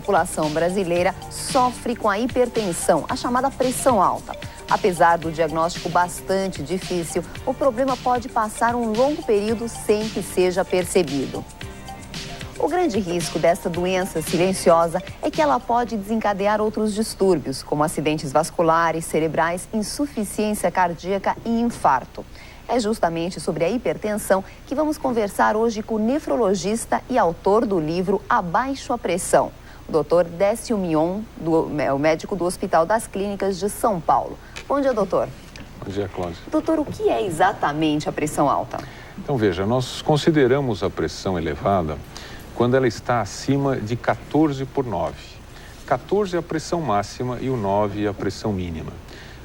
população brasileira sofre com a hipertensão, a chamada pressão alta. Apesar do diagnóstico bastante difícil, o problema pode passar um longo período sem que seja percebido. O grande risco dessa doença silenciosa é que ela pode desencadear outros distúrbios, como acidentes vasculares, cerebrais, insuficiência cardíaca e infarto. É justamente sobre a hipertensão que vamos conversar hoje com o nefrologista e autor do livro Abaixo a Pressão, o Dr. Décio Mion, o médico do Hospital das Clínicas de São Paulo. Bom dia, doutor. Bom dia, Cláudia. Doutor, o que é exatamente a pressão alta? Então, veja, nós consideramos a pressão elevada quando ela está acima de 14/9. 14 é a pressão máxima e o 9 é a pressão mínima.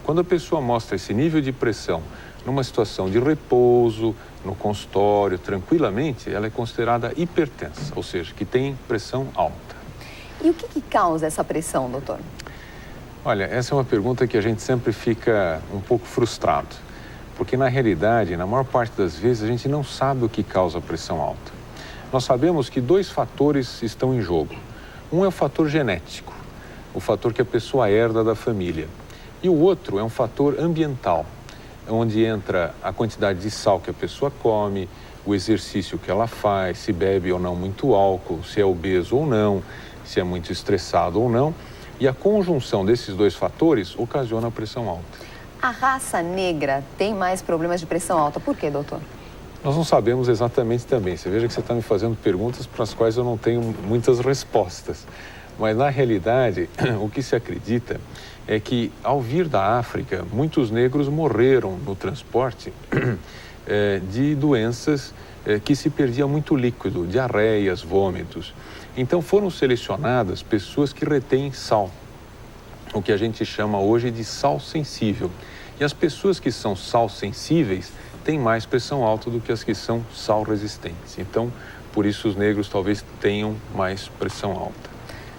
Quando a pessoa mostra esse nível de pressão numa situação de repouso, no consultório, tranquilamente, ela é considerada hipertensa, ou seja, que tem pressão alta. E o que causa essa pressão, doutor? Olha, essa é uma pergunta que a gente sempre fica um pouco frustrado, porque na realidade, na maior parte das vezes, a gente não sabe o que causa a pressão alta. Nós sabemos que 2 fatores estão em jogo. Um é o fator genético, o fator que a pessoa herda da família. E o outro é um fator ambiental, onde entra a quantidade de sal que a pessoa come, o exercício que ela faz, se bebe ou não muito álcool, se é obeso ou não, se é muito estressado ou não. E a conjunção desses 2 fatores ocasiona a pressão alta. A raça negra tem mais problemas de pressão alta. Por quê, doutor? Nós não sabemos exatamente também. Você veja que você está me fazendo perguntas para as quais eu não tenho muitas respostas. Mas, na realidade, o que se acredita é que, ao vir da África, muitos negros morreram no transporte de doenças que se perdia muito líquido, diarreias, vômitos. Então, foram selecionadas pessoas que retêm sal, o que a gente chama hoje de sal sensível. E as pessoas que são sal sensíveis têm mais pressão alta do que as que são sal resistentes. Então, por isso os negros talvez tenham mais pressão alta.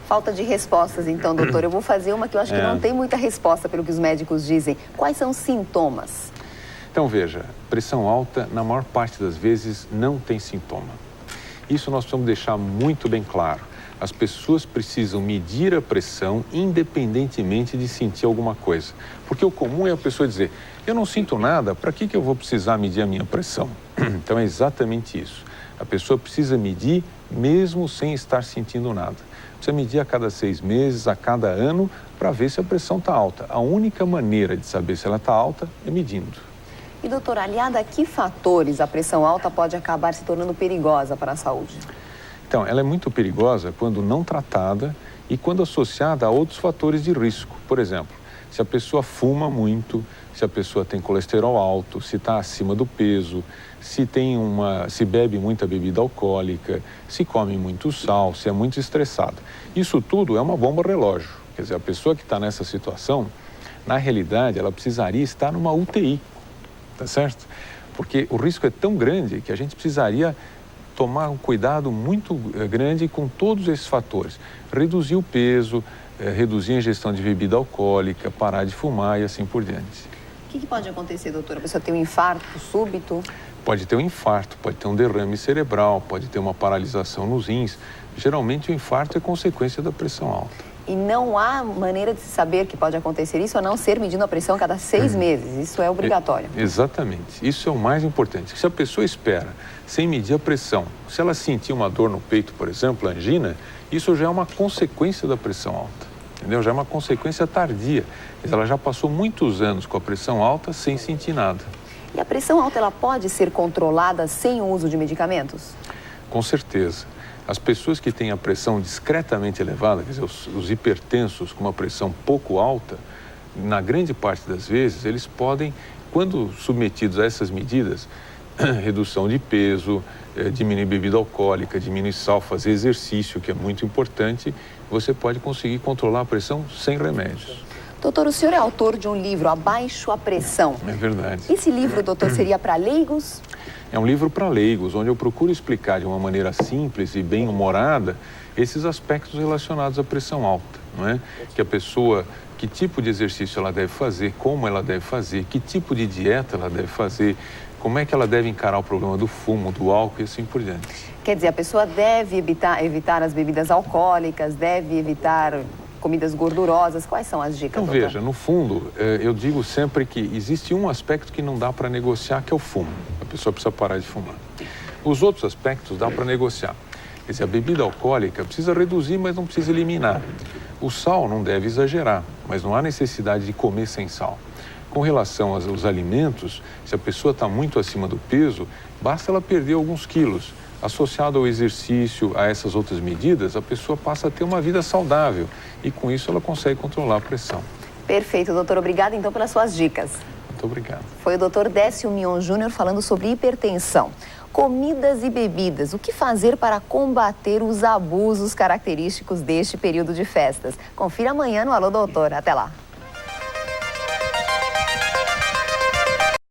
Falta de respostas, então, doutor. Eu vou fazer uma que eu acho que não tem muita resposta pelo que os médicos dizem. Quais são os sintomas? Então, veja, pressão alta, na maior parte das vezes, não tem sintoma. Isso nós precisamos deixar muito bem claro. As pessoas precisam medir a pressão independentemente de sentir alguma coisa. Porque o comum é a pessoa dizer, eu não sinto nada, para que eu vou precisar medir a minha pressão? Então, é exatamente isso. A pessoa precisa medir mesmo sem estar sentindo nada. Precisa medir a cada 6 meses, a cada ano, para ver se a pressão está alta. A única maneira de saber se ela está alta é medindo. E, doutor, aliada a que fatores a pressão alta pode acabar se tornando perigosa para a saúde? Então, ela é muito perigosa quando não tratada e quando associada a outros fatores de risco. Por exemplo, se a pessoa fuma muito, se a pessoa tem colesterol alto, se está acima do peso, se bebe muita bebida alcoólica, se come muito sal, se é muito estressada. Isso tudo é uma bomba relógio. Quer dizer, a pessoa que está nessa situação, na realidade, ela precisaria estar numa UTI, tá certo? Porque o risco é tão grande que a gente precisaria tomar um cuidado muito grande com todos esses fatores. Reduzir o peso, reduzir a ingestão de bebida alcoólica, parar de fumar e assim por diante. O que pode acontecer, doutora? A pessoa tem um infarto súbito? Pode ter um infarto, pode ter um derrame cerebral, pode ter uma paralisação nos rins. Geralmente o infarto é consequência da pressão alta. E não há maneira de se saber que pode acontecer isso a não ser medindo a pressão a cada 6 meses. Isso é obrigatório. Exatamente. Isso é o mais importante. Se a pessoa espera sem medir a pressão, se ela sentir uma dor no peito, por exemplo, angina, isso já é uma consequência da pressão alta. Entendeu? Já é uma consequência tardia. Ela já passou muitos anos com a pressão alta sem sentir nada. E a pressão alta, ela pode ser controlada sem o uso de medicamentos? Com certeza. As pessoas que têm a pressão discretamente elevada, quer dizer, os hipertensos com uma pressão pouco alta, na grande parte das vezes, eles podem, quando submetidos a essas medidas, redução de peso, diminuir bebida alcoólica, diminuir sal, fazer exercício, que é muito importante, você pode conseguir controlar a pressão sem remédios. Doutor, o senhor é autor de um livro, Abaixo a Pressão. É verdade. Esse livro, doutor, seria para leigos? É um livro para leigos, onde eu procuro explicar de uma maneira simples e bem-humorada esses aspectos relacionados à pressão alta, não é? Que a pessoa, que tipo de exercício ela deve fazer, como ela deve fazer, que tipo de dieta ela deve fazer, como é que ela deve encarar o problema do fumo, do álcool e assim por diante. Quer dizer, a pessoa deve evitar as bebidas alcoólicas, deve evitar comidas gordurosas. Quais são as dicas, Então, doutor? veja, no fundo, eu digo sempre que existe um aspecto que não dá para negociar, que é o fumo. A pessoa precisa parar de fumar. Os outros aspectos dá para negociar. Quer dizer, a bebida alcoólica precisa reduzir, mas não precisa eliminar. O sal não deve exagerar, mas não há necessidade de comer sem sal. Com relação aos alimentos, se a pessoa está muito acima do peso, basta ela perder alguns quilos. Associado ao exercício, a essas outras medidas, a pessoa passa a ter uma vida saudável e com isso ela consegue controlar a pressão. Perfeito, doutor. Obrigada então pelas suas dicas. Muito obrigado. Foi o doutor Décio Mion Júnior falando sobre hipertensão. Comidas e bebidas, o que fazer para combater os abusos característicos deste período de festas? Confira amanhã no Alô Doutor. Até lá.